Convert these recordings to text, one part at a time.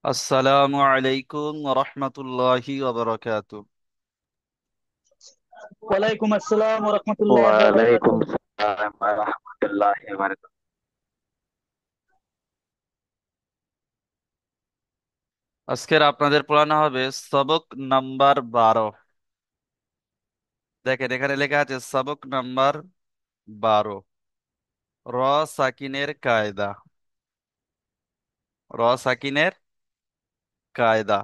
আসসালামু আলাইকুম রহমতুল্লাহি ওয়া ওয়ালাইকুম আসসালাম ওয়া রাহমাতুল্লাহি ওয়া ওয়ালাইকুম বারাকাতুহু। সালাম ওয়া রাহমাতুল্লাহি ওয়া বারাকাতুহু। আজকের আপনাদের পড়ানো হবে সবক নাম্বার 12। দেখেন এখানে লেখা আছে সবক নাম্বার 12, র সাকিনের কায়দা। র সাকিনের কায়দা।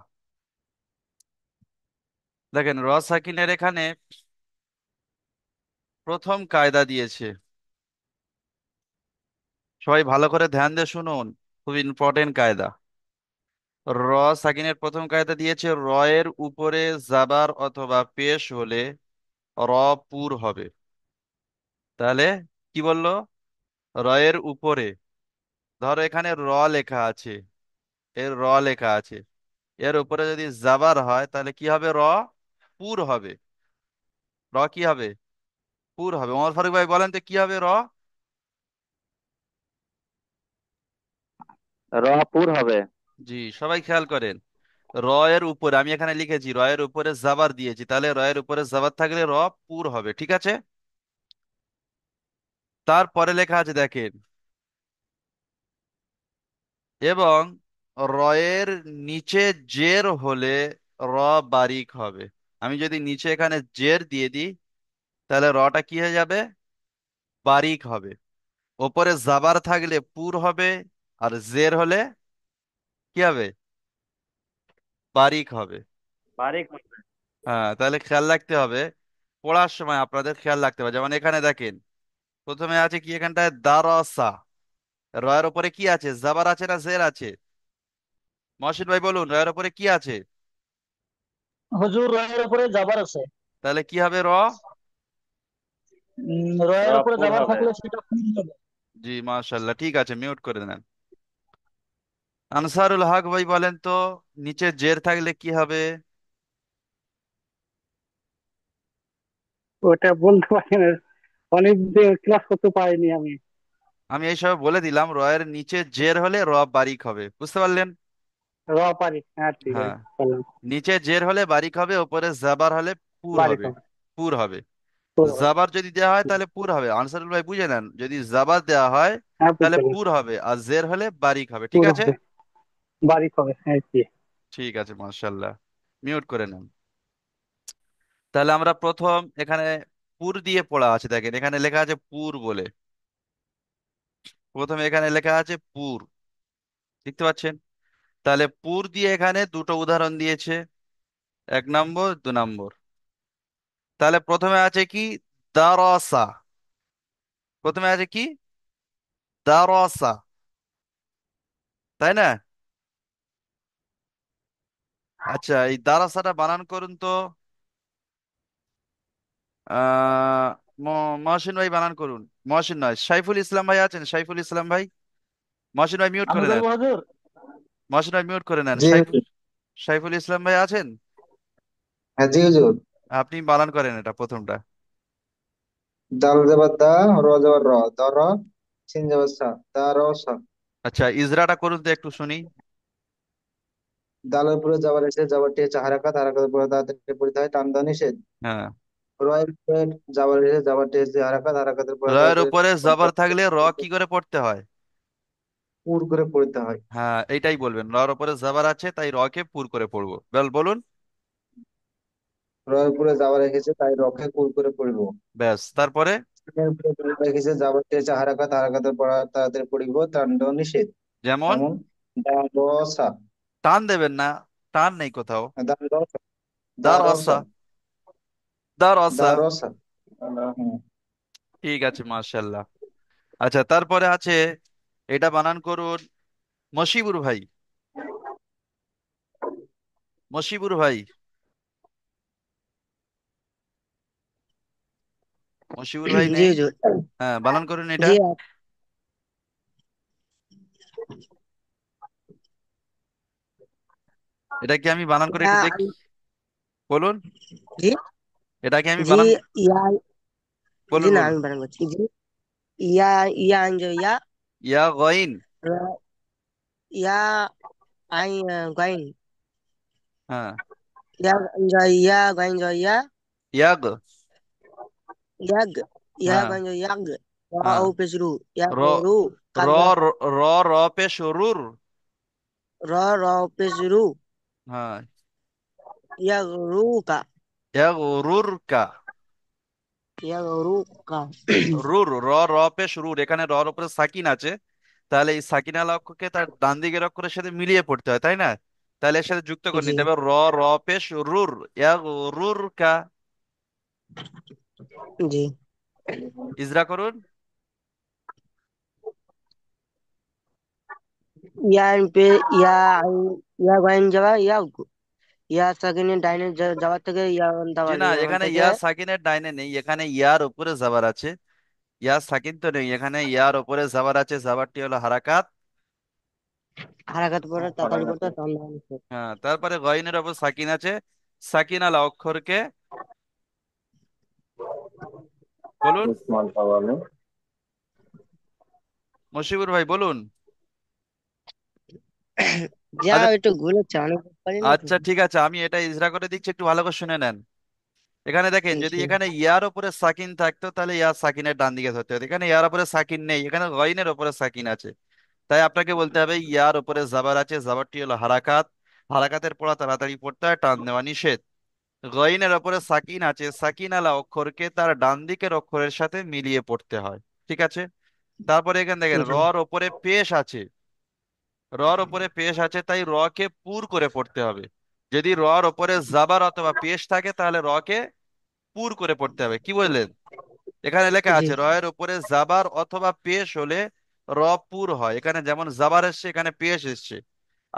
দেখেন র সাকিনের এখানে প্রথম কায়দা দিয়েছে। সবাই ভালো করে ধ্যান দিয়ে শুনুন, খুব ইম্পর্টেন্ট কায়দা। র সাকিনের প্রথম কায়দা দিয়েছে, র এর উপরে জাবার অথবা পেশ হলে র পুর হবে। তাহলে কি বললো? র এর উপরে, ধরো এখানে র লেখা আছে, এর র লেখা আছে, এর উপরে যদি জাবার হয় তাহলে কি হবে? র পুর হবে। র কি হবে? পুর হবে। ওমর ফারুক ভাই বলেন তো কি হবে র? রপুর হবে। জি, সবাই খেয়াল করেন। র এর উপরে আমি এখানে লিখেছি, র এর উপরে জাবার দিয়েছি, তাহলে র এর উপরে জাবার থাকলে র পুর হবে। ঠিক আছে? তারপরে লেখা আছে দেখেন, এবং র এর নিচে জের হলে র বারিক হবে। আমি যদি নিচে এখানে জের দিয়ে দিই তাহলে রটা কি হয়ে যাবে? বারিক হবে। ওপরে জাবার থাকলে পুর হবে, আর জের হলে কি হবে? বারিক হবে। বারিক হবে। হ্যাঁ, তাহলে খেয়াল রাখতে হবে, পড়ার সময় আপনাদের খেয়াল রাখতে হবে। যেমন এখানে দেখেন, প্রথমে আছে কি এখানটায় দারসা, রয়ের ওপরে কি আছে? জাবার আছে না জের আছে? মহসিন ভাই বলুন, রয়ের ওপরে কি আছে? হুজুর, রয়ের উপরে জাবার আছে। তাহলে কি হবে? র। রয়ের উপরে রপুর জাবার হবে। থাকলে সেটা ফুল হবে। জি মাশাল্লাহ, ঠিক আছে, মিউট করে দেন। আনসারুল হক ভাই বলেন তো, নিচে জের থাকলে কি হবে? ওটা বলতে পারি না। অনেক ক্লাস করতে পারিনি আমি। আমি এইসব বলে দিলাম, রয়ের নিচে জের হলে র বারিক হবে, বুঝতে পারলেন? পারি, হ্যাঁ ঠিক হ্যাঁ, আছে, বললাম। নিচে জের হলে বারিক হবে, উপরে জাবার হলে পুর বাড়ি হবে। খাবো। পুর হবে। পুরো হবে। জাবার যদি দেওয়া হয় তাহলে পুর হবে। আনসারুল ভাই বুঝে নেন, যদি জাবার দেওয়া হয় হ্যাঁ তাহলে বুঝতে পারলাম। পুর হবে, আর জের হলে বারিক হবে। ঠিক পুরো আছে? হবে। বাড়ি খাবে, হ্যাঁ কি। ঠিক আছে, মাশাল্লাহ, মিউট করে নেন। তাহলে আমরা প্রথম এখানে পুর দিয়ে পড়া আছে, দেখেন এখানে লেখা আছে পুর বলে। প্রথমে এখানে লেখা আছে পুর, দেখতে পাচ্ছেন? তাহলে পুর দিয়ে এখানে দুটো উদাহরণ দিয়েছে, 1 নম্বর 2 নম্বর। তাহলে প্রথমে আছে কি? দারসা। প্রথমে আছে কি? দারসা, তাই না? আচ্ছা, এই দারাসাটা বানান করুন তো। আহ মহসিন ভাই বানান করুন। মহসিন নয়, সাইফুল ইসলাম ভাই আছেন? সাইফুল ইসলাম ভাই, মহসিন ভাই মিউট আমি করে নেন। বলবো হুজুর। মহসিন ভাই মিউট করে নেন। জি সাইফুল, হুজুর। সাইফুল ইসলাম ভাই আছেন? হ্যাঁ জি হুজুর। আপনি বানান করেন এটা প্রথমটা। দাল জবর দা, র জবর র, দর, সিন জবর সা, দা র সা। আচ্ছা, ইজরাটা করুন তো একটু শুনি। দালের উপরে জবর এসে জবরটি হচ্ছে হারাকাত, হারাকাতের উপরে দাঁতে পড়তে হয় টান দেওয়া নিষেধ। হ্যাঁ, রয়ের উপরে জবর এসে জবরটি হচ্ছে হারাকাত, হারাকাতের উপরে রয়ের দাঁতে উপরে জবর থাকলে র কি করে পড়তে হয়? পুর করে পড়তে হয়। হ্যাঁ, এইটাই বলবেন, রর উপরে জবর আছে তাই র কে পুর করে পড়বো। বলুন। রয়ের উপরে জবর রেখেছে তাই রকে পুর করে পড়বো। ব্যাস, তারপরে? সিনের উপরে জবর রেখেছে জবরটি হচ্ছে হারাকাত, হারাকাতের পড়া তাড়াতাড়ি পড়িব, টান দেওয়া নিষেধ। যেমন? যেমন দা র সা, টান দেবেন না, টান নেই কোথাও। দা র সা, দা দার র অসা, সা, দার দা অসা। র সা। হুম। ঠিক আছে, মাশাল্লাহ। আচ্ছা, তারপরে আছে, এটা বানান করুন মশিবুর ভাই। মশিবুর ভাই, মশিবুর ভাই জি নেই? হুজুর। হ্যাঁ, বানান করুন এটা। জি। এটা কি আমি বানান করে ইয়া একটু দেখি? বলুন। জি। এটা কি আমি জি। বানান? ইয়া। জি বলুন না, বলুন। আমি বানান করছি। জি। ইয়া। ইয়া আনজো ইয়া। ইয়া গইন। র- ইয়া I going. হ্যাঁ, Ya enjoy ya going enjoy ya. YAG. Yag ya হ্যাঁ, going enjoy yag. Ra হ্যাঁ। au pesru. Ya র ru. র Kaf র র র পেশ রুর। ra ra au pesru. হ্যাঁ, Ya ru ka. ইয়াগ রুর কা। Ya ru ka. রুর র র পেশ রুর, এখানে রর উপরে সাকিন আছে, তাহলে এই সাকিনা অক্ষরকে তার ডান দিকের অক্ষরের সাথে মিলিয়ে পড়তে হয়, তাই না? তাহলে এর সাথে যুক্ত করে নিতে জি হবে র র পেশ রুর, ইয়াগ রুর কা। জি। ইজরা করুন। Ya pe ya ya going যাওয়া ya ইয়া সেকেন্ডে ডাইনে যাওয়ার থেকে ইয়া জি দাবার না, ওখান এখানে থেকে ইয়া সাকিনের ডাইনে নেই, এখানে ইয়ার উপরে জাবার আছে। ইয়া সাকিন তো নেই, এখানে ইয়ার উপরে জাবার আছে, জাবারটি হলো হারাকাত। হারাকাত পরে তাড়াতাড়ি পড়তে টান দেওয়া নিষেধ। হ্যাঁ, তারপরে গয়নের উপর সাকিন আছে, সাকিন আলা অক্ষরকে বলুন। উসমান পাওয়ালে। মশিবুর ভাই বলুন। যা আচ্ছা, একটু ঘুরেছে আমি বুঝতে পারি না তো। আচ্ছা ঠিক আছে, আমি এটা ইজরা করে দিচ্ছি, একটু ভালো করে শুনে নেন। এখানে দেখেন, যদি জি এখানে ইয়ার উপরে সাকিন থাকতো তাহলে ইয়ার সাকিনের ডান দিকে ধরতে হতো, এখানে ইয়ার উপরে সাকিন নেই, এখানে গয়নের উপরে সাকিন আছে। তাই আপনাকে বলতে হবে ইয়ার উপরে জাবার আছে, জাবারটি হলো হারাকাত। হারাকাতের পড়া তাড়াতাড়ি পড়তে হয়, টান দেওয়া নিষেধ। গয়নের উপরে সাকিন আছে, সাকিন আলা অক্ষরকে তার ডান দিকের অক্ষরের সাথে মিলিয়ে পড়তে হয়। ঠিক আছে। তারপরে এখানে দেখেন জি রর ওপরে পেশ আছে, রর ওপরে পেশ আছে, তাই র কে পুর করে পড়তে হবে। যদি রর ওপরে জাবার অথবা পেশ থাকে তাহলে র কে পুর করে পড়তে হবে। কি বললেন? এখানে লেখা জি আছে রয়ের উপরে জাবার অথবা পেশ হলে র পুর হয়, এখানে যেমন জাবার এসছে এখানে পেশ এসছে।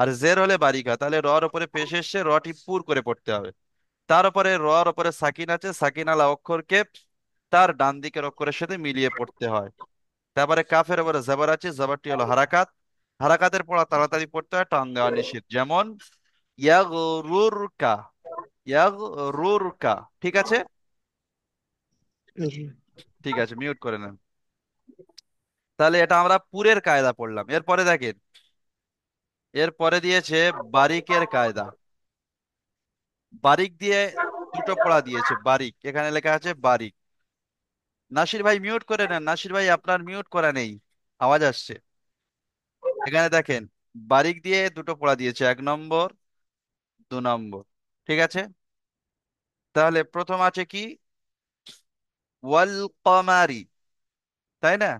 আর জের হলে বারিকা, তাহলে রর উপরে পেশ এসছে, রটি পুর করে পড়তে হবে। তার উপরে রর উপরে সাকিন আছে, সাকিন আলা অক্ষরকে তার ডান দিকের অক্ষরের সাথে মিলিয়ে পড়তে হয়। তারপরে কাফের উপরে জাবার আছে, জাবারটি হলো হারাকাত। হারাকাতের পড়া তাড়াতাড়ি পড়তে হয়, টান দেওয়া নিষেধ। যেমন ইয়াগরুরকা, ইয়াগরুরকা। ঠিক আছে। জি। ঠিক আছে, মিউট করে নেন। তাহলে এটা আমরা পুরের কায়দা পড়লাম। এরপরে দেখেন, এরপরে দিয়েছে বারিকের কায়দা। বারিক দিয়ে দুটো পড়া দিয়েছে, বারিক, এখানে লেখা আছে বারিক। নাসির ভাই মিউট করে নেন, নাসির ভাই আপনার মিউট করা নেই, আওয়াজ আসছে। এখানে দেখেন, বারিক দিয়ে দুটো পড়া দিয়েছে, 1 নম্বর, 2 নম্বর। ঠিক আছে। তাহলে প্রথম আছে কি, ওয়াল কমারি, তাই না?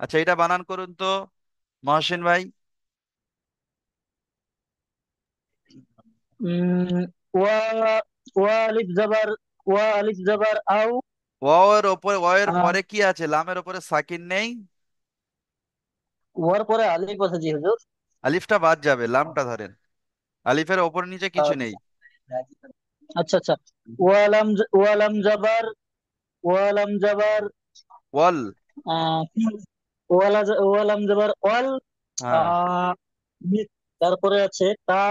আচ্ছা, এটা বানান করুন তো মহসিন ভাই। উম ওয়া ওয়া আলিফ জাবার ওয়া আলিফ জাবার আও। ওয়াও এর ওপরে, ওয়াও এর আহ, পরে কি আছে? লামের ওপরে সাকিন নেই, ওয়ার পরে আলিফ আছে জি হুজুর। আলিফটা বাদ যাবে, লামটা ধরেন। আলিফের ওপর নিচে কিছু আহ, নেই। আচ্ছা আচ্ছা। ওয়ালাম জাবার ওয়ালাম জাবার ওয়াল। আহ, ওয়ালাম জাবার ওয়াল। হ্যাঁ। আহ, তারপরে আছে তা,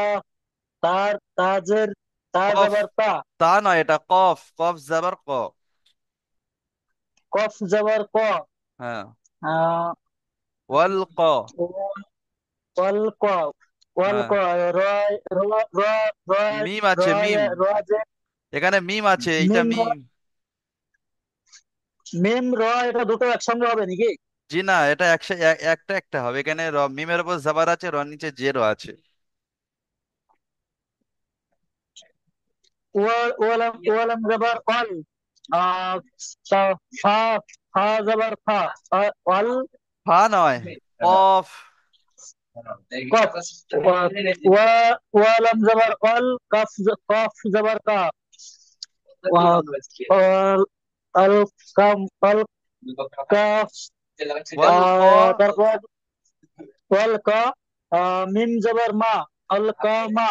তার তাজের তা কফ। জাবার তা। তা নয়, এটা কফ, কফ জাবার ক। কফ জাবার ক। হ্যাঁ। আহ, ওয়াল ক। ওয়াল ক। ওয়াল হ্যাঁ। ক। রয় র র রয় মিম আছে, রয় মিম। রজে এখানে মিম আছে, এইটা মিম মিম। মিম র, এটা দুটো একসঙ্গে হবে নাকি? জি না, এটা একটা একটা হবে, এখানে মিমের উপর জাবার আছে, নিচে জেরও আছে। ওয়ালাম জাবার অল। আহ, ফা ফা জাবার ফা। অল ফা নয়, কফ। কফ। ওয়া ওয়ালাম জাবার অল। কফ জাবার কা। অল আল কাম অল কাফ। ওয়াল ক। তারপর ওয়াল কা। মিম জাবার মা। অল কা মা।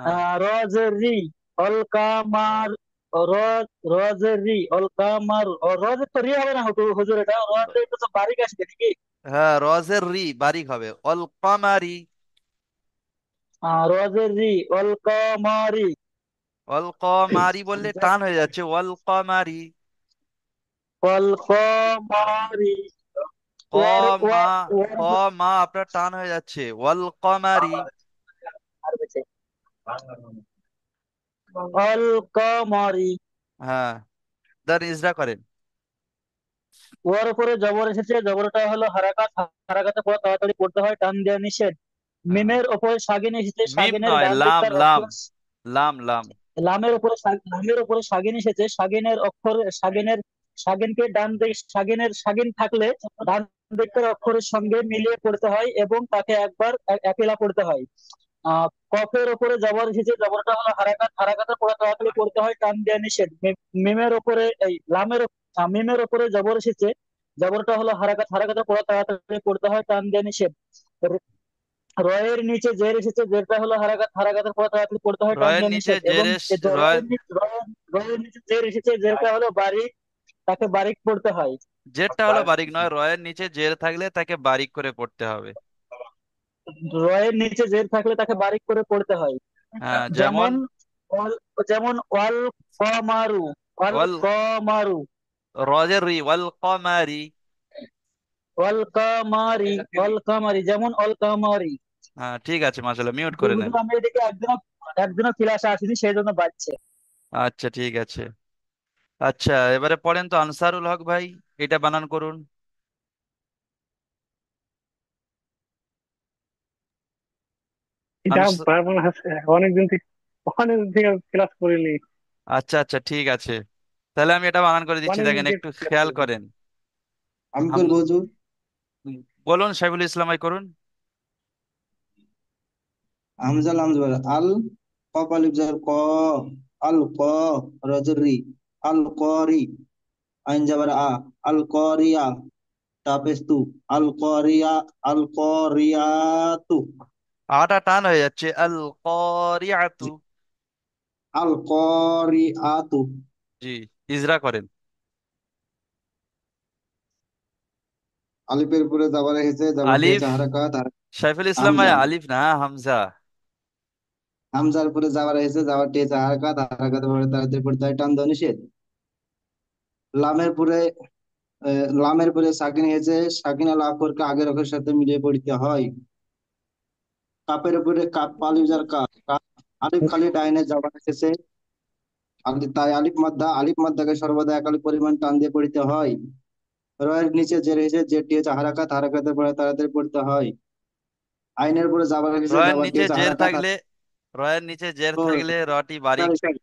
হ্যাঁ। রজেরি অল কামার। রজেরি অল কামার। রজের তো রি হবে না হুজুর, এটা রজের তো বারিক আসবে নাকি? হ্যাঁ, রজের রি বারিক হবে, অল কামারি। রজেরি অল কামারি। অল কমারি বললে টান হয়ে যাচ্ছে, অল কমারি। অল কামারি। ক ওয়ার মা, ওয়া ক ওয়ার মা আপনার টান হয়ে যাচ্ছে, ওয়াল কমারি। অল কমারি। হ্যাঁ, দেন ইজরা করেন। ওর উপরে জবর এসেছে, জবরটা হলো হারাকাত। হারাকাতে পড়া তাড়াতাড়ি পড়তে হয়, টান দেওয়া নিষেধ। হ্যাঁ, মিমের ওপরে সাগিন এসেছে, মিম সাগিনের নয়, ডান লাম দিককার লাম। অক্ষর। লাম লাম। লামের উপরে সাগিন এসেছে, সাগিনের অক্ষর, সাগিনকে ডান দিক, সাগিন থাকলে ডান দিকের অক্ষরের সঙ্গে মিলিয়ে পড়তে হয় এবং তাকে একবার একেলা পড়তে হয়। কফের উপরে জবর এসেছে, জবরটা হলো হারাকাত। হারাকাতে পড়া তাড়াতাড়ি পড়তে হয়, টান দেওয়া নিষেধ। মিমের উপরে এই লামের মিমের উপরে জবর এসেছে, জবরটা হলো হারাকাত। হারাকাতে পড়া তাড়াতাড়ি পড়তে হয়, টান দেওয়া নিষেধ। রয়ের নিচে জের এসেছে, জেরটা হলো হারাকাত। হারাকাতের পর তাড়াতাড়ি পড়তে হয়, টান রয়ের দেওয়া নিচে নিষেধ। এবং জেরেস এই রয়। রয়ের নিচে জের এসেছে, জেরটা হলো বারিক, তাকে বারিক পড়তে হয়। জেরটা হলো বারিক নয়, রয়ের নিচে জের থাকলে তাকে বারিক করে পড়তে হবে। রয়ের নিচে জের থাকলে তাকে বারিক করে পড়তে হয়। হ্যাঁ, যেমন যেমন যেমন ওয়াল কমারু, ওয়াল ওয়াল, কমারু, রজের রি ওয়াল কমারি। ওয়াল কামারি, ওয়াল কামারি, যেমন অল কামারি। হ্যাঁ, ঠিক আছে, মাশাআল্লাহ, মিউট করে নেন। যেহেতু আমি এদিকে একদিনও ক্লাসে আসিনি, সেই জন্য বাচ্চা। আচ্ছা, ঠিক আছে। আচ্ছা, এবারে পড়েন তো আনসারুল হক ভাই, এটা বানান করুন। এটা আনস পারবো না, অনেকদিন থেকে ক্লাস করিনি। আচ্ছা আচ্ছা, ঠিক আছে, তাহলে আমি এটা বানান করে দিচ্ছি, অনেকদিন দেখেন থেকে একটু ক্লাস খেয়াল করিনি। করেন। আমি হাম, করবো হুজুর। বলুন সাইফুল ইসলাম ভাই, করুন। হামজা লাম জবর আল, কফ আলিফ জবর ক, আল ক, রজর রি, আল করি, আইন জবর আ, আল করিয়া, তাপেস তু, আল করিয়া, আল করিয়াতু, আটা টান হয়ে যাচ্ছে, আল করিআতু। আল করিআতু। জি, ইজরা করেন। আলিফের উপরে জাবার এসেছে, জাবারটি আলিফ, হচ্ছে হারাকাত। সাইফুল ইসলাম ভাই, হামজা, আলিফ না, হামজা। হামজার উপরে জাবার এসেছে, জাবারটি হচ্ছে হারাকাত। হারাকাতের পরে তাড়াতাড়ি পড়তে হয়, টান দেওয়া নিষেধ। লামের পরে লামের পরে সাকিন এসেছে, সাকিন আল অক্ষরকে আগের অক্ষরের সাথে মিলিয়ে পড়তে হয়। কাপের উপরে কাপ আলিফ যার কাপ, আলিফ খালি ডাইনে জাবার এসেছে, তাই আলিফ মাদ্দাকে সর্বদা একালি পরিমাণ টান দিয়ে পড়তে হয়। রয়ের নিচে জের এসেছে, জেরটি হচ্ছে হারাকাত। হারাকাতের পরে তাড়াতাড়ি পড়তে হয়। আইনের উপরে জাবার এসেছে, রয়ের জাবারটি নিচে হচ্ছে জের হারাকাত। থাকলে, রয়ের নিচে জের ও, থাকলে রটি বারিক। sorry, sorry।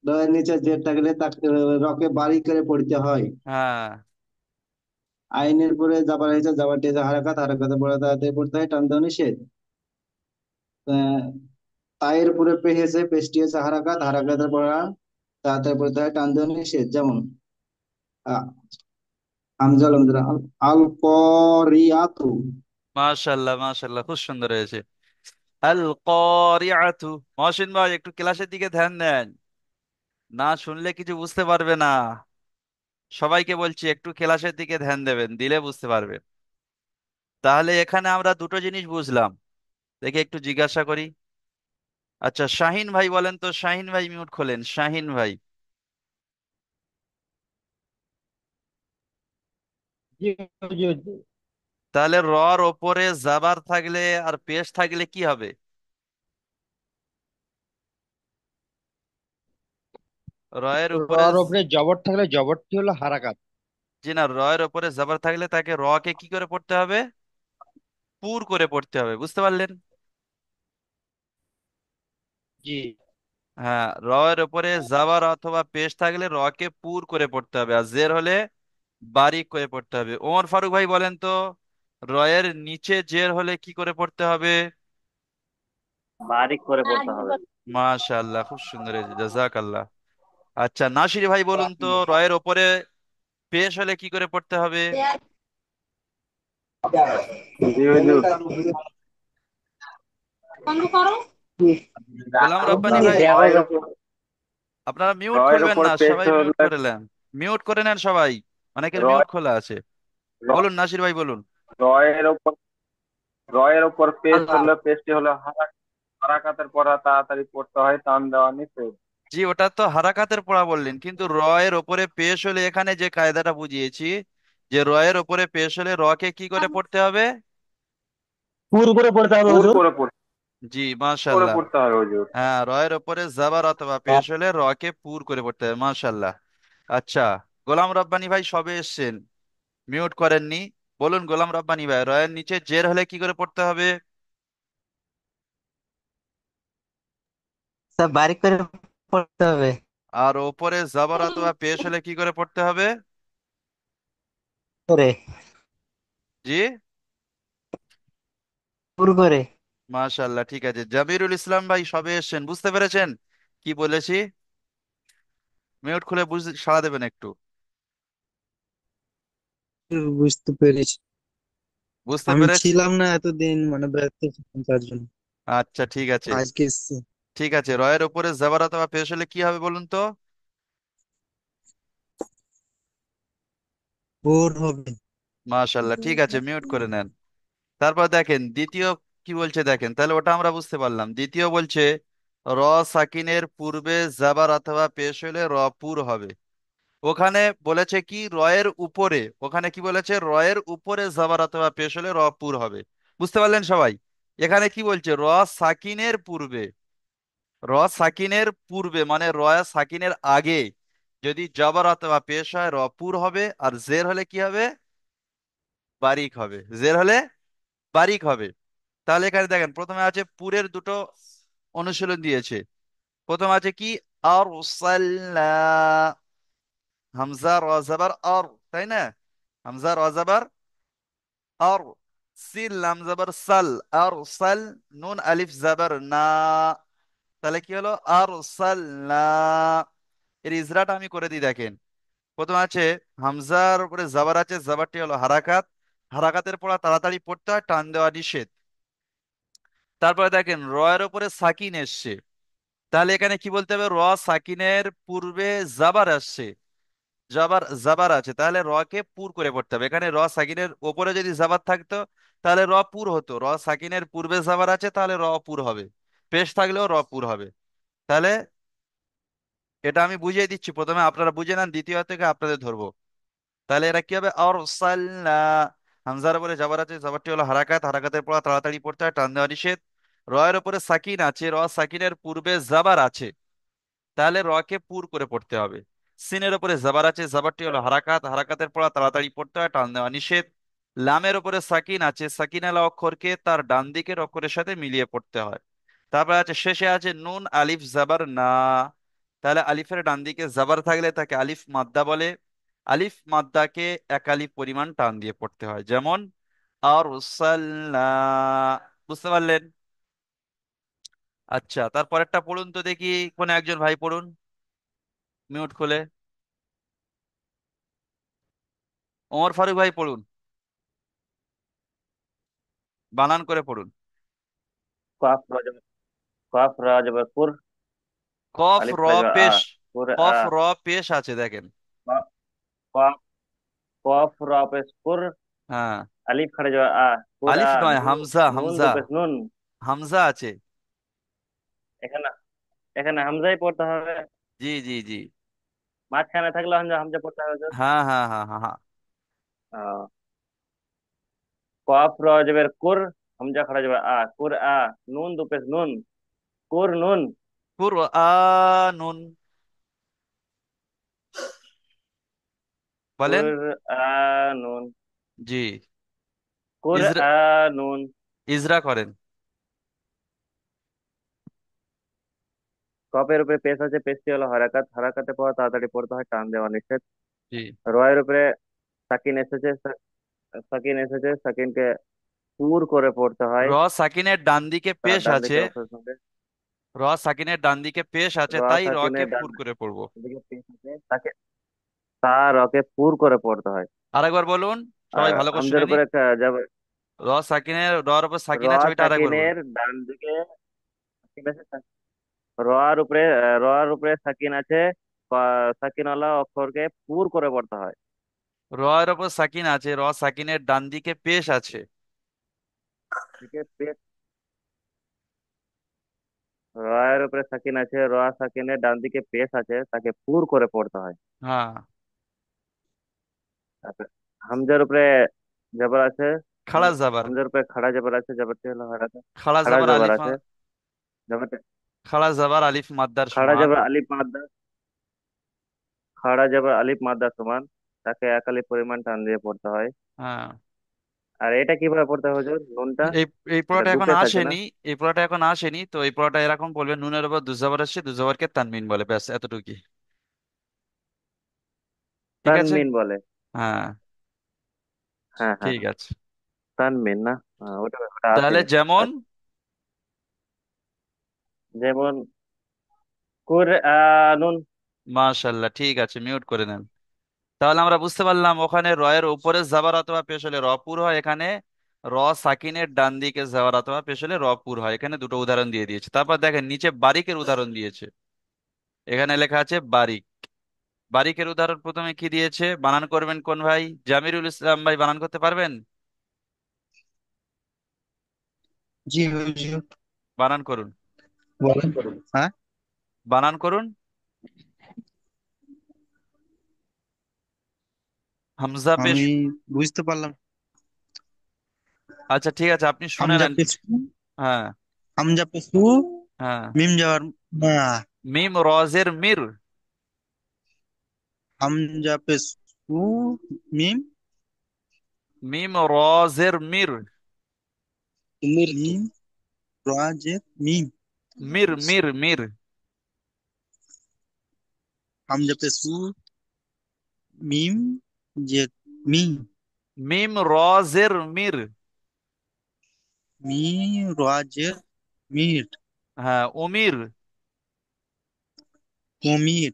রয়ের নিচে জের থাকলে তাকে রকে বাড়ি করে পড়তে হয়। হ্যাঁ, আইনের পরে জাবার এসেছে, জাবারটি হচ্ছে হারাকাত। হারাকাতের পরে তাড়াতাড়ি পড়তে হয়, টান দেওয়া নিষেধ। আহ, তায়ের উপরে পেশ এসেছে, পেশটি হচ্ছে হারাকাত। হারাকাতের পরে তাড়াতাড়ি পড়তে হয়, টান দেওয়া নিষেধ। যেমন আহ, হামজা লাম জের আল, আল করিয়াতু। মাশাল্লাহ মাশাল্লাহ, খুব সুন্দর হয়েছে। আল করিআতু। মহসিন ভাই, একটু ক্লাসের দিকে ধ্যান দেন, না শুনলে কিছু বুঝতে পারবে না। সবাইকে বলছি একটু ক্লাসের দিকে ধ্যান দেবেন, দিলে বুঝতে পারবেন। তাহলে এখানে আমরা দুটো জিনিস বুঝলাম, দেখে একটু জিজ্ঞাসা করি। আচ্ছা, শাহিন ভাই বলেন তো, শাহিন ভাই মিউট খোলেন, শাহিন ভাই। জি, জি, জি। তাহলে রর ওপরে জাবার থাকলে আর পেশ থাকলে কি হবে? রয়ের উপরে রর উপরে জবর থাকলে জবরটি হলো হারাকাত। জি না, রয়ের ওপরে জাবার থাকলে তাকে র কে কি করে পড়তে হবে? পুর করে পড়তে হবে, বুঝতে পারলেন? জি। হ্যাঁ, রয়ের ওপরে জাবার অথবা পেশ থাকলে র কে পুর করে পড়তে হবে, আর জের হলে বারিক করে পড়তে হবে। ওমর ফারুক ভাই বলেন তো, রয়ের নিচে জের হলে কি করে পড়তে হবে? বারিক করে পড়তে হবে। মাশাআল্লাহ, খুব সুন্দর হয়েছে, জাযাকাল্লাহ। আচ্ছা, নাসির ভাই বলুন তো, রয়ের ওপরে পেশ হলে কি করে পড়তে হবে? জি হুজুর। গোলাম রব্বানী ভাই, রয়ের উপর, আপনারা মিউট রয়ের খুলবেন উপর না, পেশ সবাই মিউট হলে, করে নেন। মিউট করে নেন সবাই, অনেকের মিউট রয় খোলা আছে। র- বলুন নাসির ভাই, বলুন। রয়ের উপর, রয়ের উপর পেশ হলে, পেশটি হলো হারাকাতের পড়া তাড়াতাড়ি পড়তে হয়, টান দেওয়া নিষেধ। জি, ওটা তো হারাকাতের পড়া বললেন, কিন্তু র এর ওপরে পেশ হলে এখানে যে কায়দাটা বুঝিয়েছি, যে র এর ওপরে পেশ হলে র কে কি করে পড়তে হবে? পুর করে পড়তে হবে পুর হুজুর। করে পড়তে, জি, করে মাশাল্লাহ। পড়তে হবে হুজুর। হ্যাঁ, রয়ের ওপরে জাবার অথবা পেশ হলে রকে পুর করে পড়তে হবে, মাশাল্লাহ। আচ্ছা, গোলাম রব্বানী ভাই সবে এসছেন, মিউট করেননি। বলুন গোলাম রব্বানী ভাই, রয়ের নিচে জের হলে কি করে পড়তে হবে? সব বারিক করে পড়তে হবে। আর ওপরে জাবার অথবা পেশ হলে কি করে পড়তে হবে? করে, জি, পুর করে। মাশাল্লাহ, ঠিক আছে। জাবিরুল ইসলাম ভাই সবে এসছেন, বুঝতে পেরেছেন কি বলেছি? মিউট খুলে সাড়া দেবেন একটু। বুঝতে পেরেছি। বুঝতে আমি পেরেছি। ছিলাম না এতদিন, মানে ব্যস্ত ছিলাম তার জন্য। আচ্ছা, ঠিক আছে। আজকে এসছি। ঠিক আছে, রয়ের উপরে জাবার অথবা পেশ হলে কি হবে বলুন তো? ভোর হবে। মাশাল্লাহ, ঠিক আছে, মিউট করে নেন। তারপর দেখেন দ্বিতীয় কি বলছে, দেখেন তাহলে ওটা আমরা বুঝতে পারলাম। দ্বিতীয় বলছে র সাকিনের পূর্বে জাবার অথবা পেশ হলে র পুর হবে। ওখানে বলেছে কি রয়ের উপরে, ওখানে কি বলেছে রয়ের উপরে জাবার অথবা পেশ হলে র পুর হবে। বুঝতে পারলেন সবাই? এখানে কি বলছে র সাকিনের পূর্বে, র সাকিনের পূর্বে মানে র সাকিনের আগে যদি জবর অথবা পেশ হয় র পুর হবে, আর জের হলে কি হবে? বারিক হবে। জের হলে বারিক হবে। তাহলে এখানে দেখেন প্রথমে আছে পুরের দুটো অনুশীলন দিয়েছে। প্রথম আছে কি আর, হামজা র জবর আর, তাই না? হামজা র জবর আর, সিল লাম জবর সাল, আর সাল, নুন আলিফ জবর না। তাহলে কি হলো আর সাল না। এর ইজরাটা আমি করে দিই, দেখেন। প্রথম আছে হামজার উপরে জবর আছে, জবরটি হলো হারাকাত। হারাকাতের পড়া তাড়াতাড়ি পড়তে হয়, টান দেওয়া নিষেধ। তারপরে দেখেন র এর উপরে সাকিন এসছে, তাহলে এখানে কি বলতে হবে র সাকিনের পূর্বে জাবার আসছে, জাবার জাবার আছে, তাহলে র কে পুর করে পড়তে হবে। এখানে র সাকিনের ওপরে যদি জাবার থাকতো তাহলে র পুর হতো, র সাকিনের পূর্বে জাবার আছে তাহলে র পুর হবে। পেশ থাকলেও র পুর হবে। তাহলে এটা আমি বুঝিয়ে দিচ্ছি, প্রথমে আপনারা বুঝে নেন, দ্বিতীয় থেকে আপনাদের ধরবো। তাহলে এরা কি হবে আর সাল্লা, হামজার উপরে জাবার আছে, জাবারটি হলো হারাকাত, হারাকাতের পর তাড়াতাড়ি পড়তে হয়, টান দেওয়া নিষেধ। র এর উপরে সাকিন আছে, র সাকিনের পূর্বে জাবার আছে, তাহলে র কে পুর করে পড়তে হবে। সিনের উপরে জাবার আছে, জাবারটি হলো হারাকাত, হারাকাতের পড়া তাড়াতাড়ি পড়তে হয়, টান দেওয়া নিষেধ। লামের উপরে সাকিন আছে, সাকিন আলা অক্ষরকে তার ডান দিকের অক্ষরের সাথে মিলিয়ে পড়তে হয়। তারপর আছে শেষে আছে নুন আলিফ জাবার না, তাহলে আলিফের ডান দিকে জাবার থাকলে তাকে আলিফ মাদ্দা বলে। আলিফ মাদ্দাকে এক আলিফ পরিমাণ টান দিয়ে পড়তে হয়, যেমন আর, বুঝতে পারলেন? আচ্ছা, তারপরেরটা পড়ুন তো দেখি, কোন একজন ভাই পড়ুন, মিউট খুলে। ওমর ফারুক ভাই পড়ুন, বানান করে পড়ুন। কফ র জবর, কফ র জবর কুর, কফ আলিফ র খাড়া জবর আ, পেশ, কুর আ। কফ র পেশ আছে, দেখেন। ক- কফ, কফ র পেশ কুর, হ্যাঁ, আলিফ খাড়া জবর আ, কুর আলিফ আ। নয়, হামজা, নুন দো হামজা, পেশ নুন। হামজা আছে। এখানে এখানে হামজাই পড়তে হবে। জি, জি, জি। মাঝখানে থাকলে হামজা হামজা পড়তে হবে হুজুর। হ্যাঁ, হ্যাঁ, হ্যাঁ, হ্যাঁ, হ্যাঁ। আহ, কফ র জবর কুর, হামজা খাড়া জবর আ, কুর আ। নুন দো পেশ নুন, কুর নুন। কুরআনুন, বলেন। কুর আ নুন, জি, কুর ইজরা, আ নুন। ইজরা করেন। কফের উপরে পেশ আছে, পেশটি হলো হারাকাত, হারাকাতে পড়া তাড়াতাড়ি পড়তে হয়, টান দেওয়া নিষেধ। জি, রয়ের উপরে সাকিন এসেছে, সাকিন এসেছে, সাকিনকে পুর করে পড়তে হয় র সাকিনের ডান দিকে তার পেশ ডান আছে, দিকের অক্ষরের সঙ্গে। র সাকিনের ডান দিকে পেশ আছে, র তাই র কে সাকিনের ডান পুর করে পড়বো। দিকে পেশ আছে, তাকে তার রকে পুর করে পড়তে হয়। আরেকবার বলুন, আর সবাই ভালো করে হামজার শুনে নি। উপরে র সাকিনের, র এর উপর র সাকিন আছে, ওইটা আরেকবার বলুন। সাকিনের ডান দিকে সাকিন আছে, র এর উপরে সাকিন আছে, সাকিনওয়ালা অক্ষরকে পুর করে পড়তে হয়। র এর উপর সাকিন আছে, র সাকিনের ডান দিকে পেশ আছে। ঠিক আছে, র এর উপরে সাকিন আছে, র সাকিনের ডান দিকে পেশ আছে, তাকে পুর করে পড়তে হয়। হ্যাঁ, তারপরে হামজার উপরে জবর আছে, খাড়া জাবার। হামজার উপরে খাড়া জবর আছে, জবরটি হলো হারাকাত। খাড়া খাড়া জাবার জবর আলিফ আছে, জবরটি খাড়া জাবার আলিফ মাদ্দার খাড়া সমান। জবর আলিফ মাদ্দা, খাড়া জবর আলিফ মাদ্দা সমান, তাকে এক আলিফ পরিমাণ টান দিয়ে পড়তে হয়। হ্যাঁ, আর এটা কিভাবে পড়তে হবে হুজুর, নুনটা? এই এই এটা পড়াটা এখন দুপেশ আছে না? আসেনি। এই পড়াটা এখন আসেনি, তো এই পড়াটা এরকম বলবে, নুনের উপর দুজাবার আসছে, দুজাবারকে তানবিন বলে, ব্যাস এতটুকুই। ঠিক আছে। তানমিন বলে? হ্যাঁ, হ্যাঁ হ্যাঁ ঠিক হ্যাঁ, আছে। তানমিন না? হ্যাঁ, ওটা ওটা তাহলে আসেনি। যেমন, আচ্ছা, যেমন কুরআনুন। মাশাল্লাহ, ঠিক আছে, মিউট করে নেন। তাহলে আমরা বুঝতে পারলাম ওখানে রয়ের উপরে জাবার অথবা পেশ হলে রপুর হয়, এখানে র সাকিনের ডান দিকে জাবার অথবা পেশ হলে রপুর হয়। এখানে দুটো উদাহরণ দিয়ে দিয়েছে। তারপর দেখেন নিচে বারিকের উদাহরণ দিয়েছে। এখানে লেখা আছে বারিক। বারিকের উদাহরণ প্রথমে কি দিয়েছে, বানান করবেন কোন ভাই? জামিরুল ইসলাম ভাই, বানান করতে পারবেন? জি হুজুর। বানান করুন। বলেন। হ্যাঁ, বানান করুন। হামজা পেশ। আমি বুঝতে পারলাম। আচ্ছা ঠিক আছে, আপনি শুনে হামজা নেন। পেশু, হ্যাঁ। হামজা পেশু, হ্যাঁ। মিম যাওয়ার মা, মিম রজের মির। হামজা পেশু, মিম, মিম রজের মির। মিম রাজের মিম, মির মির মির। হামজা পেশু, মিম যে মিম, মিম রজের মির। মি রাজের মির, হ্যাঁ, উমির। কুমির,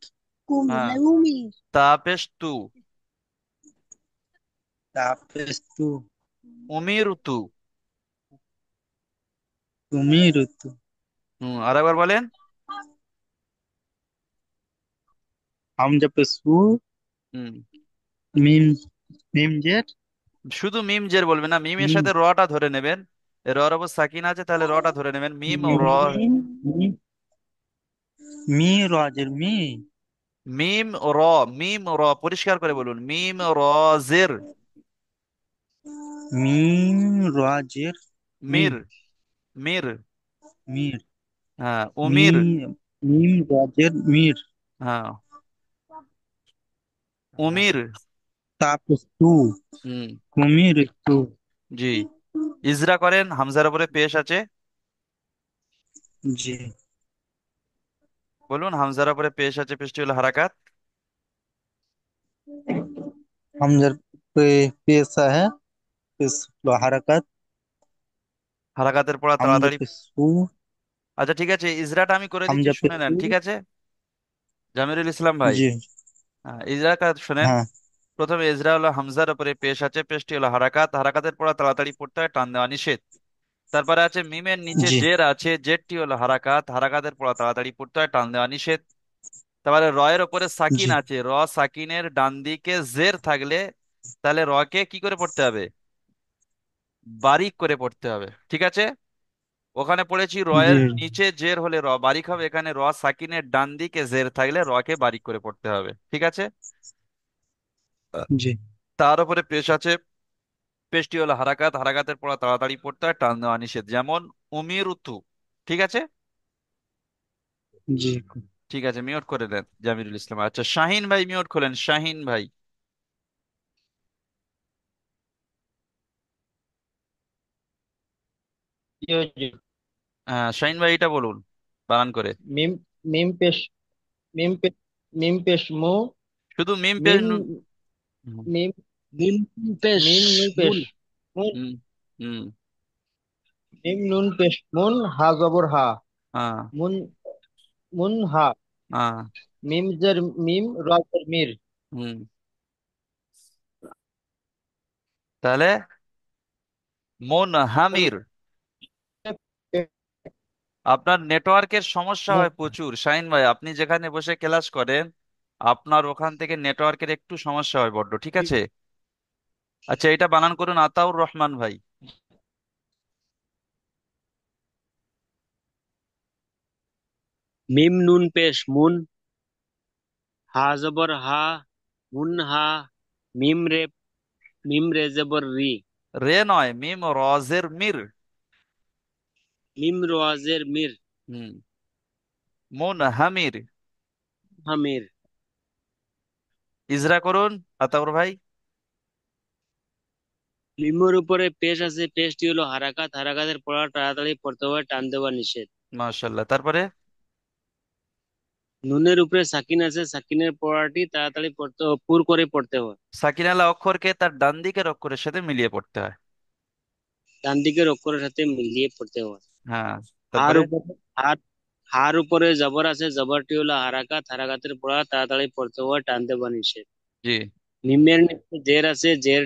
হ্যাঁ, তা পেশ তু। তাপেস্তু, উমির তু। কুমির তু, আরেকবার বলেন। হামজা পেশু, হুম। মিম, মিম জের শুধু মিম জের বলবেন না, মিমের মিম, সাথে রটা ধরে নেবেন। রর ওপর সাকিন আছে, তাহলে রটা ধরে নেবেন, মিম র। মিম, মি, মি রাজের মি, মিম র। মিম র, পরিষ্কার করে বলুন, মিম র জের মিম রাজের মি, মির। মির। মির, হ্যাঁ, মি, উমির। মিম রাজের মির, হ্যাঁ, উমির। তাপস্তু, হুম। কুমির তু, জি। ইজরা করেন, হামজার উপরে পেশ আছে। জি, বলুন, হামজার উপরে পেশ আছে, পেশটি হলো হারাকাত। হামজার পেশা হ্যাঁ, পেশ হারাকাত, হারাকাতের পড়া হামজা তাড়াতাড়ি। পেশু, আচ্ছা ঠিক আছে, ইজরাটা আমি করে দিচ্ছি, হামজা শুনে নেন, পেশু, ঠিক আছে? জামিরুল ইসলাম ভাই। জি, হ্যাঁ, ইজরা কাজ শুনেন। হ্যাঁ, প্রথমে ইজরা হলো হামজার উপরে পেশ আছে, পেশটি হলো হারাকাত। হারাকাতের পড়া তাড়াতাড়ি পড়তে হয়, টান দেওয়া নিষেধ। তারপরে আছে মিমের নিচে জি, জের আছে, জেরটি হলো হারাকাত। হারাকাতের পড়া তাড়াতাড়ি পড়তে হয়, টান দেওয়া নিষেধ। তারপরে রয়ের ওপরে সাকিন জি, আছে, র সাকিনের ডান দিকে জের থাকলে তাহলে রকে কি করে পড়তে হবে? বারিক করে পড়তে হবে, ঠিক আছে? ওখানে পড়েছি জি, রয়ের নিচে জের হলে র বারিক হবে, এখানে র সাকিনের ডান দিকে জের থাকলে রকে বারিক করে পড়তে হবে, ঠিক আছে? জি, তার উপরে পেশ আছে, পেশটি হলো হারাকাত। হারাকাতের পড়া তাড়াতাড়ি পড়তে হয়, টান দেওয়া নিষেধ, যেমন উমির উতু। ঠিক আছে। জি, ঠিক আছে, মিউট করে দেন জামিরুল ইসলাম। আচ্ছা, শাহিন ভাই মিউট খোলেন, শাহিন ভাই। জি হুজুর। হ্যাঁ, শাহিন ভাই, এটা বলুন বানান করে। মিম, মিম পেশ, মিম পেশ, মিম পেশ মু, শুধু মিম পেশ মিম, হুম। মিম, মিম পেশ মিম নুন পেশ মুন, মুন, হুম। হুম। মিম নুন পেশ মুন, হা জবর হা, হ্যাঁ। মুন, মুন হা, হ্যাঁ। মিম জের মিম, রা জের মির। হুম। তাহলে মন হামির। আপনার নেটওয়ার্কের সমস্যা হয় প্রচুর শাহিন ভাই, আপনি যেখানে বসে ক্লাস করেন আপনার ওখান থেকে নেটওয়ার্কের একটু সমস্যা হয় বড্ড, ঠিক আছে? আচ্ছা, এটা বানান করুন আতাউর রহমান ভাই। মিম নুন পেশ মুন, হা জবর হা, মুন হা, মিম রে, মিম রে জবর রি, রে নয়, মিম রজের মির। মিম রোয়াজের মির। হুম। মুন হামির। হামির। ইজরা করুন আতাউর ভাই। মিমের উপরে পেশ আছে, পেশটি হলো হারাকাত, হারাকাতের পড়া তাড়াতাড়ি পড়তে হবে, টান দেওয়া নিষেধ। মাশাল্লাহ, তারপরে? নুনের উপরে সাকিন আছে, সাকিনের পড়াটি তাড়াতাড়ি পড়তে পুর করে পড়তে হয়। সাকিনালা অক্ষরকে তার ডান দিকের অক্ষরের সাথে মিলিয়ে পড়তে হয়। ডান দিকের অক্ষরের সাথে মিলিয়ে পড়তে হয়। হ্যাঁ, হার তারপরে? উপরে হার হার উপরে জবর আছে, জবরটি হলো হারাকাত, হারাকাতের পড়া তাড়াতাড়ি পড়তে হয়, টান দেওয়া নিষেধ। জি। মিমের নিচে জের আছে, জের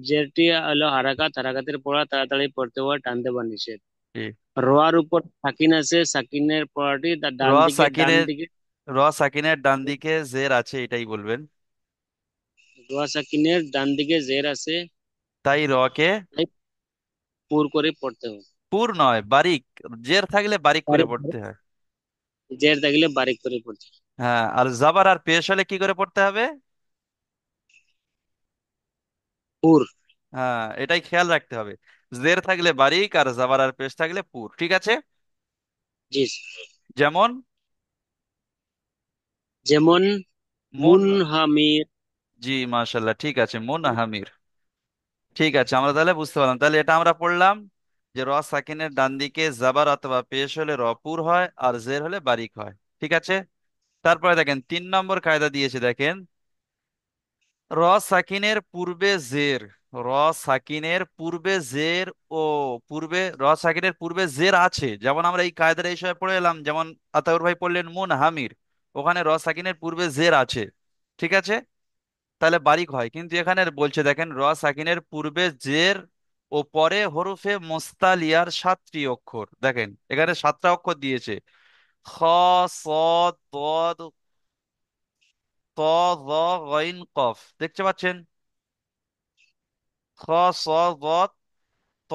জেরটি হলো হারাকাত, হারাকাতের পড়া তাড়াতাড়ি পড়তে হয়, টান দেওয়া নিষেধ। জি। রোয়ার উপর সাকিন আছে, সাকিনের পড়াটি তার র ডান সাকিনের দিকে। র সাকিনের ডান দিকে জের আছে, এটাই বলবেন। রোয়া সাকিনের ডান দিকে জের আছে, তাই রকে তাই পুর করে পড়তে হয়। পুর নয়, বারিক। জের থাকলে বারিক করে বারিক পড়তে হয়। জের থাকলে বারিক করে পড়তে হয়। হ্যাঁ, আর জাবার আর পেশ হলে কি করে পড়তে হবে? পুর। হ্যাঁ, এটাই খেয়াল রাখতে হবে। জের থাকলে বারিক, আর জাবার আর পেশ থাকলে পুর, ঠিক আছে? জি। যেমন যেমন মুন। মুনহামির। জি, মাশাল্লাহ, ঠিক আছে, মুন হামির। ঠিক আছে, আমরা তাহলে বুঝতে পারলাম। তাহলে এটা আমরা পড়লাম যে র সাকিনের ডান দিকে জাবার অথবা পেশ হলে রপুর হয়, আর জের হলে বারিক হয়। ঠিক আছে। তারপরে দেখেন 3 নম্বর কায়দা দিয়েছে, দেখেন। র সাকিনের পূর্বে জের। র সাকিনের পূর্বে জের ও র সাকিনের পূর্বে জের আছে, যেমন আমরা এই কায়দার এই সময় পড়ে এলাম, যেমন আতাউর ভাই পড়লেন মুন হামির। ওখানে র সাকিনের পূর্বে জের আছে, ঠিক আছে? তাহলে বারিক হয়। কিন্তু এখানে বলছে, দেখেন, র সাকিনের পূর্বে জের ও পরে হরফে মুস্তালিয়ার 7টি অক্ষর। দেখেন এখানে 7টা অক্ষর দিয়েছে। খ, সদ, দদ, ত, য, গইন, কফ। দেখতে পাচ্ছেন? খ, স, দ, ত,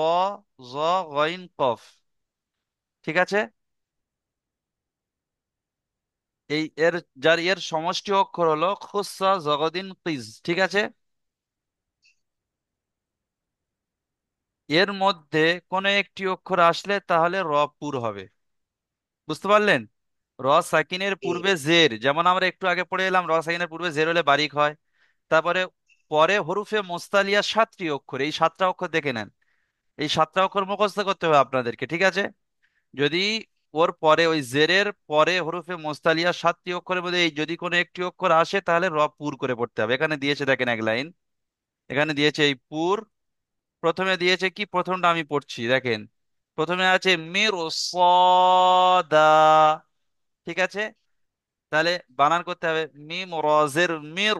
জ, গইন, কফ। ঠিক আছে। এর সমষ্টি অক্ষর হলো খুসা জগদিন কিজ। ঠিক আছে। এর মধ্যে কোনো একটি অক্ষর আসলে তাহলে র পুর হবে। বুঝতে পারলেন? র সাকিনের পূর্বে জের, যেমন আমরা একটু আগে পড়ে এলাম, র সাকিনের পূর্বে জের হলে বারিক হয়। তারপরে পরে হরুফে মোস্তালিয়া 7টি অক্ষর, এই 7টা অক্ষর দেখে নেন। এই 7টা অক্ষর মুখস্থ করতে হবে আপনাদেরকে, ঠিক আছে? যদি ওর পরে, ওই জেরের পরে হরুফে মোস্তালিয়া 7টি অক্ষরের মধ্যে এই যদি কোনো একটি অক্ষর আসে, তাহলে র পুর করে পড়তে হবে। এখানে দিয়েছে, দেখেন, এক লাইন। এখানে দিয়েছে এই পুর। প্রথমে দিয়েছে কি, প্রথমটা আমি পড়ছি, দেখেন। প্রথমে আছে মির সদা। ঠিক আছে। তাহলে বানান করতে হবে মিম রজের মির।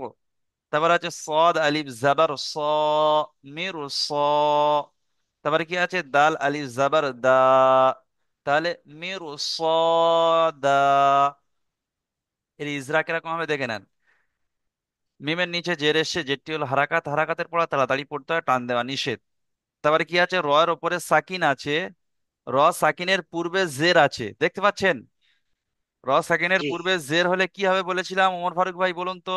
তারপর আছে সদ আলিফ জাবার স, মির স। তারপরে কি আছে, দাল আলিফ জাবার দা। তাহলে মির স দা। এর ইজরা কিরকম হবে দেখে নেন। মিমের নিচে জের এসে, যেটি হলো হারাকাত, হারাকাতের পড়া তাড়াতাড়ি পড়তে হয়, টান দেওয়া নিষেধ। তারপরে কি আছে, র এর ওপরে সাকিন আছে। র সাকিনের পূর্বে জের আছে, দেখতে পাচ্ছেন? র সাকিনের জি। পূর্বে জের হলে কি হবে বলেছিলাম, ওমর ফারুক ভাই বলুন তো?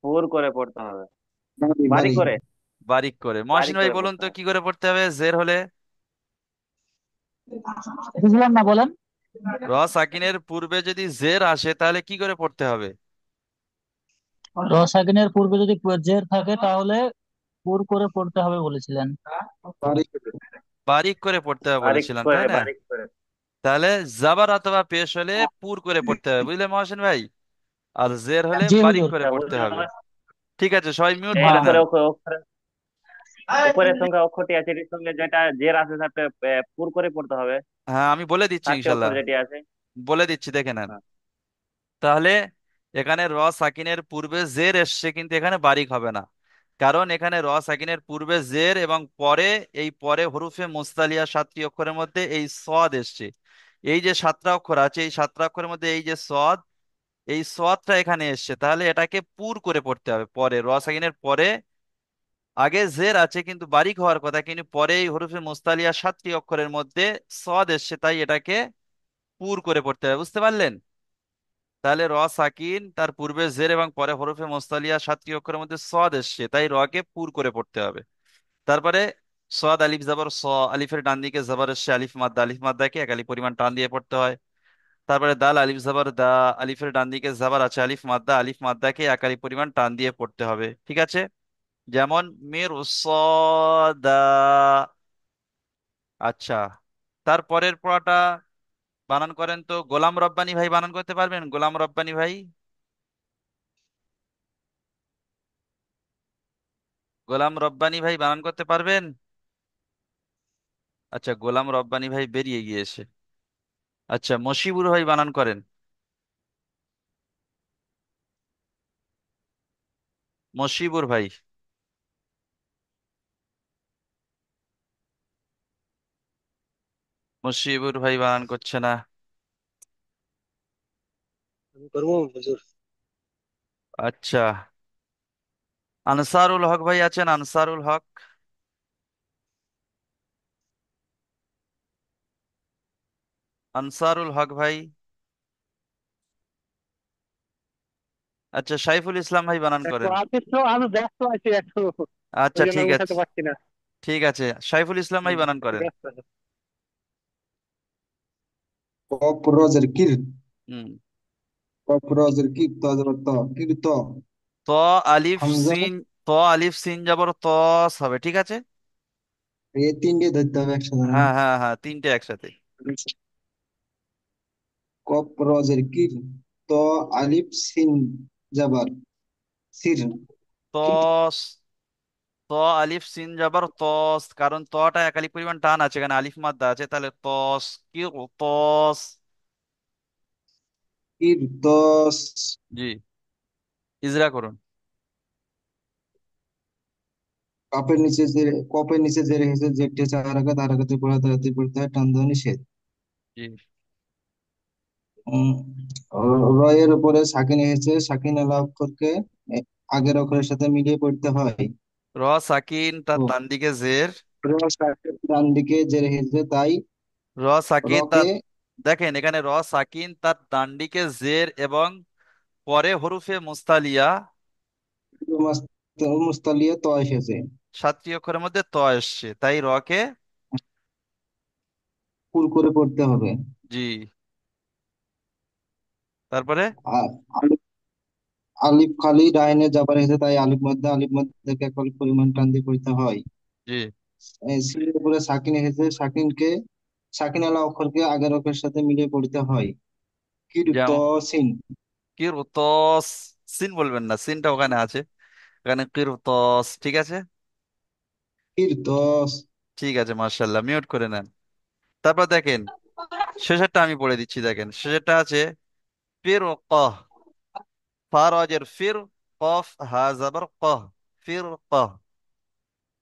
পুর করে পড়তে হবে, বাড়ি বাড়ি বাড়ি। করে, বারিক করে। বাড়ি মহসিন ভাই করে বলুন পড়তে তো হবে। কি করে পড়তে হবে জের হলে? বুঝলাম না, বলেন। র সাকিনের পূর্বে যদি জের আসে, তাহলে কি করে পড়তে হবে? রসায়নের পূর্বে যদি জের থাকে তাহলে পুর করে পড়তে হবে বলেছিলেন। বাড়ি। বারিক করে পড়তে হবে বাড়ি বলেছিলাম, করে, তাই না? বাড়ি করে। তাহলে জাবার অথবা পেশ হলে পুর করে পড়তে হবে, বুঝলে মহসিন ভাই? আর জের হলে জি বারিক হুজুর। করে আচ্ছা, পড়তে বুঝলাম। হবে। ঠিক আছে, সবাই মিউট এর করে হ্যাঁ। নেন। উপরে উপরের সংখ্যা অক্ষরটি আছে, এটির সঙ্গে যেটা জের আছে তাতে পুর করে পড়তে হবে। হ্যাঁ, আমি বলে দিচ্ছি 7টি অক্ষর ইনশাল্লাহ। যেটি আছে। বলে দিচ্ছি, দেখে নেন। হ্যাঁ। তাহলে এখানে র সাকিনের পূর্বে জের এসছে, কিন্তু এখানে বারিক হবে না। কারণ এখানে র সাকিনের পূর্বে জের এবং পরে, এই পরে হরুফে মুস্তালিয়া 7টি অক্ষরের মধ্যে এই সদ এসছে। এই যে 7টা অক্ষর আছে, এই 7টা অক্ষরের মধ্যে এই যে সদ, এই সদটা এখানে এসছে, তাহলে এটাকে পুর করে পড়তে হবে। পরে র সাকিনের পরে আগে জের আছে কিন্তু বারিক হওয়ার কথা, কিন্তু পরে এই হরুফে মুস্তালিয়া 7টি অক্ষরের মধ্যে সদ এসছে, তাই এটাকে পুর করে পড়তে হবে। বুঝতে পারলেন? তাহলে র সাকিন, তার পূর্বে জের এবং পরে হরফে মুস্তালিয়া সাতটি অক্ষরের মধ্যে সদ এসছে, তাই র কে পুর করে পড়তে হবে। তারপরে সদ আলিফ জাবর স, আলিফের ডান দিকে জবর এসছে, আলিফ মাদ্দা, আলিফ মাদ্দাকে এক আলিফ পরিমাণ টান দিয়ে পড়তে হয়। তারপরে দাল আলিফ জবর দা, আলিফের ডান দিকে জবর আছে, আলিফ মাদ্দা, আলিফ মাদ্দাকে এক আলিফ পরিমাণ টান দিয়ে পড়তে হবে। ঠিক আছে? যেমন মির দা। আচ্ছা, তারপরের পড়াটা বানান করেন তো। গোলাম রব্বানী ভাই বানান করতে পারবেন? গোলাম রব্বানী ভাই, গোলাম রব্বানী ভাই বানান করতে পারবেন? আচ্ছা, গোলাম রব্বানী ভাই বেরিয়ে গিয়েছে। আচ্ছা, মশিবুর ভাই বানান করেন। মশিবুর ভাই। মশিবুর ভাই বানান করছে না। আমি করবো হুজুর। আচ্ছা, আনসারুল হক ভাই আছেন? আনসারুল হক, আনসারুল হক ভাই। আচ্ছা, সাইফুল ইসলাম ভাই বানান একটু করেন। আছিস তো, আমি ব্যস্ত আছি একটু, ওই আচ্ছা, জন্য ঠিক আছে, উঠাতে পারছি না। ঠিক আছে, সাইফুল ইসলাম ভাই বানান একটু করেন। ব্যস্ত আছি। কফ রজের কির, হুম। কফ রজের কির, ত জবর ত, কির ত। ত আলিফ হামজা, সিন, ত আলিফ সিন যাবর তস হবে। ঠিক আছে? এই তিনটে ধরতে হবে একসাথে না? হ্যাঁ হ্যাঁ হ্যাঁ, তিনটে একসাথে। কফ রজের কির, ত আলিফ সিন জাবার সির, কির। তস, ত আলিফ সিন যাবার তস, কারণ তটা এক আলিফ পরিমাণ টান আছে, এখানে আলিফ মাদ্দা আছে, তাহলে তস কি, তস। কির তস। জি, ইজরা করুন। কাপের নিচে যে, কপের নিচে যে রেখেছে, যেটি হচ্ছে হারাকাত, হারাকাতে পড়া তাড়াতাড়ি পড়তে হয়, টান দেওয়া নিষেধ। জি। উম, রয়ের উপরে সাকিন এসেছে, সাকিন আলা অক্ষরকে এ, আগের অক্ষরের সাথে মিলিয়ে পড়তে হয়। র সাকিন, তার ও, ডান দিকে জের। র সাকিন ডান দিকে যে রেখেছে, তাই র সাকিন রকে তার, দেখেন এখানে র সাকিন তার ডান দিকে জের এবং পরে হরুফে মুস্তালিয়া মুস্তালিয়ে ত এসেছে, সাতটি অক্ষরের মধ্যে ত এসছে, তাই র কে, পুর করে পড়তে হবে। জি। তারপরে আর আলিফ, আলিফ খালি ডাইনে যাবার এসেছে, তাই আলিফ মধ্যে, আলিফ মধ্যে এক আলিফ পরিমাণ টান দিয়ে পড়তে হয়। জি, সিলের উপরে সাকিন এসেছে, সাকিনকে, সাকিন আলা অক্ষরকে আগের অক্ষরের সাথে মিলিয়ে পড়তে হয়। কির ত যেমন সিন, কিরতস, সিন বলবেন না, সিনটা ওখানে আছে, এখানে কিরতস। ঠিক আছে? কির ত। ঠিক আছে, মার্শাল্লাহ, মিউট করে নেন। তারপর দেখেন শেষেরটা আমি পড়ে দিচ্ছি, দেখেন শেষেরটা আছে ফির কহ, ফারজের ফির, কফ হা জাবর কহ, ফির কহ।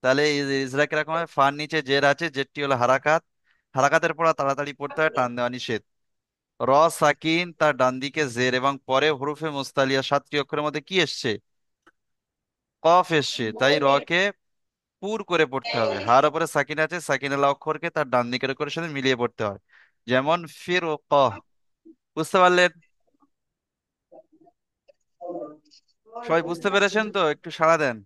তাহলে এই যে ইজরা কিরকম হয়? ফার নিচে জের আছে, জেরটি হলো হারাকাত, হারাকাতের পড়া তাড়াতাড়ি পড়তে হয়, টান দেওয়া নিষেধ। র সাকিন, তার ডান দিকে জের এবং পরে হরুফে মুস্তালিয়া সাতটি অক্ষরের মধ্যে কি এসছে? কফ এসছে, তাই র কে পুর করে পড়তে হবে। হার উপরে সাকিন আছে, সাকিনাল অক্ষরকে তার ডান দিকের অক্ষরের সাথে মিলিয়ে পড়তে হয়। যেমন ফির কহ। বুঝতে পারলেন? সবাই বুঝতে পেরেছেন তো? একটু সাড়া দেন।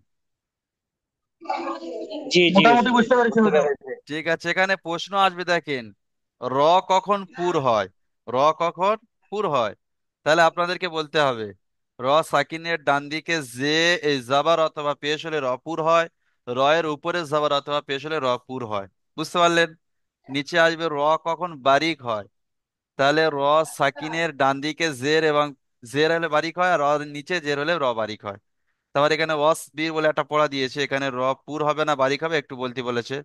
জি জি মোটামুটি হুজুর, বুঝতে পেরেছি বুঝতে হুজুর। পেরেছি। ঠিক আছে, এখানে প্রশ্ন আসবে, দেখেন র কখন পুর হয়, র কখন পুর হয়, তাহলে আপনাদেরকে বলতে হবে র সাকিনের ডান দিকে যে এই জাবার অথবা পেশ হলে র পুর হয়, র এর উপরে জাবার অথবা পেশ হলে র পুর হয়। বুঝতে পারলেন? নিচে আসবে র কখন বারিক হয়, তাহলে র সাকিনের ডান দিকে জের এবং জের হলে বারিক হয়, আর র নিচে জের হলে র বারিক হয়। তারপর এখানে ওয়াস বীর বলে একটা পড়া দিয়েছে, এখানে র পুর হবে না বারিক হবে, একটু বলতে বলেছে।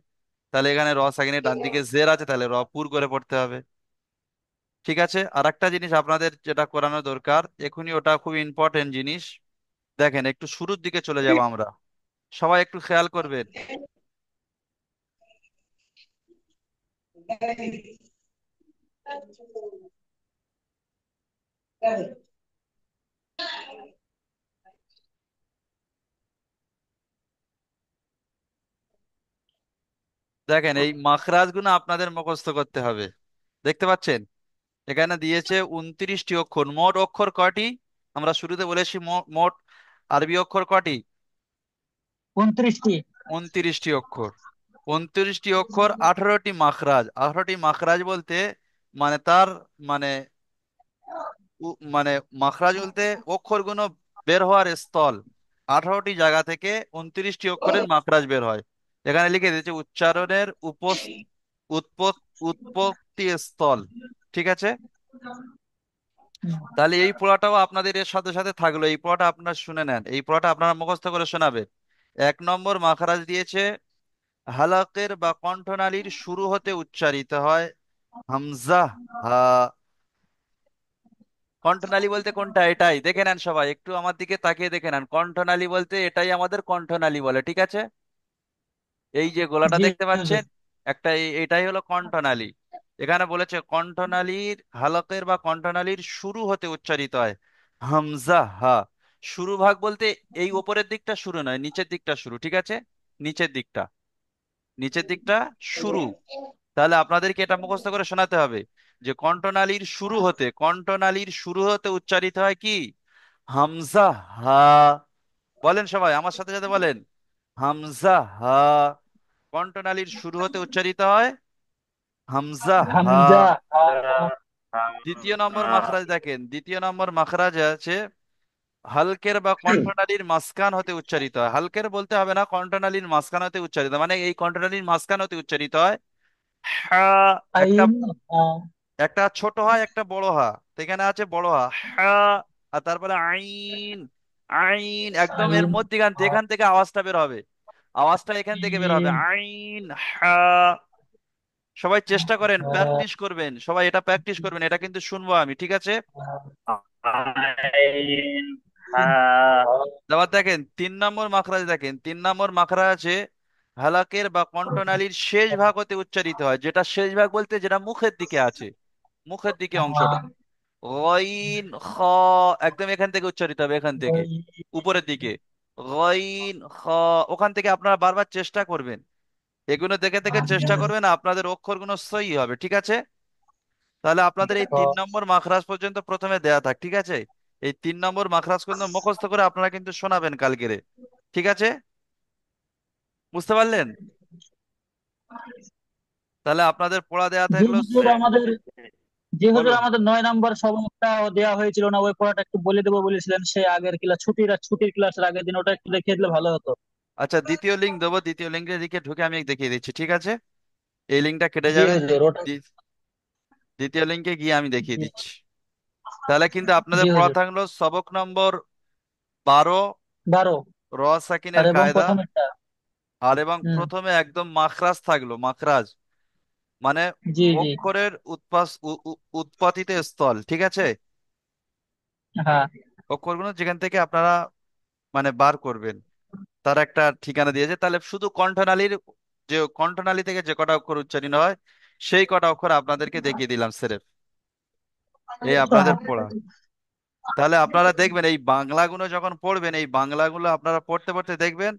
তাহলে এখানে র সাকিনের ডান দিকে জের আছে, তাহলে র পুর করে পড়তে হবে। ঠিক আছে? আর একটা জিনিস আপনাদের যেটা করানো দরকার এখনই, ওটা খুব ইম্পর্টেন্ট জিনিস। দেখেন একটু শুরুর দিকে চলে যাব আমরা, সবাই একটু খেয়াল করবেন। দেখেন এই মাখরাজ গুলো আপনাদের মুখস্থ করতে হবে। দেখতে পাচ্ছেন? এখানে দিয়েছে 29টি অক্ষর। মোট অক্ষর কয়টি? আমরা শুরুতে বলেছি মোট আরবি অক্ষর কয়টি? 29টি। 29টি অক্ষর। 29টি অক্ষর, 18টি মাখরাজ। 18টি মাখরাজ বলতে মানে তার মানে মানে মাখরাজ বলতে অক্ষরগুলো বের হওয়ার স্থল। 18টি জায়গা থেকে 29টি অক্ষরের মাখরাজ বের হয়। এখানে লিখে দিয়েছে উচ্চারণের উৎপত্তি স্থল। ঠিক আছে, তাহলে এই পড়াটাও আপনাদের এর সাথে সাথে থাকলো। এই পড়াটা আপনারা শুনে নেন, এই পড়াটা আপনারা মুখস্থ করে শোনাবেন। 1 নম্বর মাখরাজ দিয়েছে হালাকের বা কণ্ঠনালীর শুরু হতে উচ্চারিত হয় হামজা হা। কণ্ঠনালী বলতে কোনটা? এটাই দেখে নেন সবাই, একটু আমার দিকে তাকিয়ে দেখে নেন। কণ্ঠনালী বলতে এটাই আমাদের কণ্ঠনালী বলে। ঠিক আছে, এই যে গোলাটা জি দেখতে হুজুর। পাচ্ছেন একটা, এটাই হলো কণ্ঠনালী। এখানে বলেছে কণ্ঠনালীর হালকের বা কণ্ঠনালীর শুরু হতে উচ্চারিত হয় হামজা হা। শুরু ভাগ বলতে এই উপরের দিকটা শুরু নয়, নিচের দিকটা শুরু। ঠিক আছে, নিচের দিকটা, নিচের দিকটা শুরু। তাহলে আপনাদেরকে এটা মুখস্থ করে শোনাতে হবে যে কণ্ঠনালীর শুরু হতে উচ্চারিত হয় কি? হামজা হা। বলেন সবাই আমার সাথে সাথে বলেন, হামজা হা। কণ্ঠনালীর শুরু হতে উচ্চারিত হয় হামজা হা। হামজা হা। দ্বিতীয় নম্বর মাখরাজ দেখেন, দ্বিতীয় নম্বর মাখরাজ আছে হালকের বা কণ্ঠনালীর মাঝখান হতে উচ্চারিত হয়। হালকের বলতে হবে না, কণ্ঠনালীর মাঝখান হতে উচ্চারিত হয়। মানে এই কণ্ঠনালীর মাঝখান হতে উচ্চারিত হয় হা। একটা আইন হা। একটা ছোট হা, একটা বড় হা। তো এখানে আছে বড় হা হা, আর তারপরে আইন। আইন একদম এর আইন মধ্যখান থেকে, হা। এখান থেকে আওয়াজটা বের হবে। আওয়াজটা এখান থেকে বের হবে আইন আইন হা। সবাই চেষ্টা করেন, হা। প্র্যাকটিস করবেন সবাই, এটা প্র্যাকটিস করবেন, এটা কিন্তু শুনবো আমি। ঠিক আছে, আইন হা। তারপর দেখেন 3 নম্বর মাখরাজ, দেখেন 3 নম্বর মাখরাজ আছে হালাকের বা কণ্ঠনালীর শেষ ভাগ হতে উচ্চারিত হয়। যেটা শেষ ভাগ বলতে যেটা মুখের দিকে আছে, মুখের দিকে অংশটা। গইন খ, একদম এখান থেকে উচ্চারিত হবে, এখান থেকে উপরের দিকে। গইন খ, ওখান থেকে আপনারা বারবার চেষ্টা করবেন, এগুলো দেখে দেখে চেষ্টা করবেন, আপনাদের অক্ষরগুলো সহি হবে। ঠিক আছে, তাহলে আপনাদের এই 3 নম্বর মাখরাজ পর্যন্ত প্রথমে দেয়া থাক। ঠিক আছে, এই 3 নম্বর মাখরাজ কিন্তু মুখস্থ করে আপনারা কিন্তু শোনাবেন কালকেরে। ঠিক আছে, বুঝতে পারলেন? তাহলে আপনাদের পড়া দেয়া জি থাকলো হুজুর, আমাদের জি হুজুর বলুন। আমাদের 9 নম্বর সবকটা দেওয়া হয়েছিল না, ওই পড়াটা একটু বলে দেবো বলেছিলেন সে আগের ক্লাস ছুটির ক্লাসের আগের দিন, ওটা একটু দেখিয়ে দিলে ভালো হতো। আচ্ছা, দ্বিতীয় লিঙ্ক দেবো, দ্বিতীয় লিঙ্কে দিকে ঢুকে আমি দেখিয়ে দিচ্ছি। ঠিক আছে, এই লিঙ্কটা কেটে জি যাবেন, হুজুর ওটা। দ্বিতীয় লিঙ্কে গিয়ে আমি দেখিয়ে জি দিচ্ছি। তাহলে কিন্তু আপনাদের জি পড়া হুজুর। থাকলো সবক নম্বর 12, 12 র আর সাকিনের এবং কায়দা। প্রথমেরটা। আর এবং হুম। প্রথমে একদম মাখরাজ থাকলো, মাখরাজ মানে জি জি। অক্ষরের উৎপাদিত স্থল। ঠিক আছে, হ্যাঁ। অক্ষরগুলো যেখান থেকে আপনারা মানে বার করবেন তার একটা ঠিকানা দিয়েছে। তাহলে শুধু কণ্ঠনালীর, যে কণ্ঠনালী থেকে যে কটা অক্ষর উচ্চারিত হয় সেই কটা অক্ষর আপনাদেরকে দেখিয়ে দিলাম স্রেফ। এই আপনাদের পড়া। তাহলে আপনারা দেখবেন এই বাংলাগুলো যখন পড়বেন, এই বাংলাগুলো আপনারা পড়তে পড়তে দেখবেন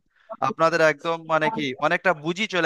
আপনাদের একদম মানে কি অনেকটা বুঝি চলে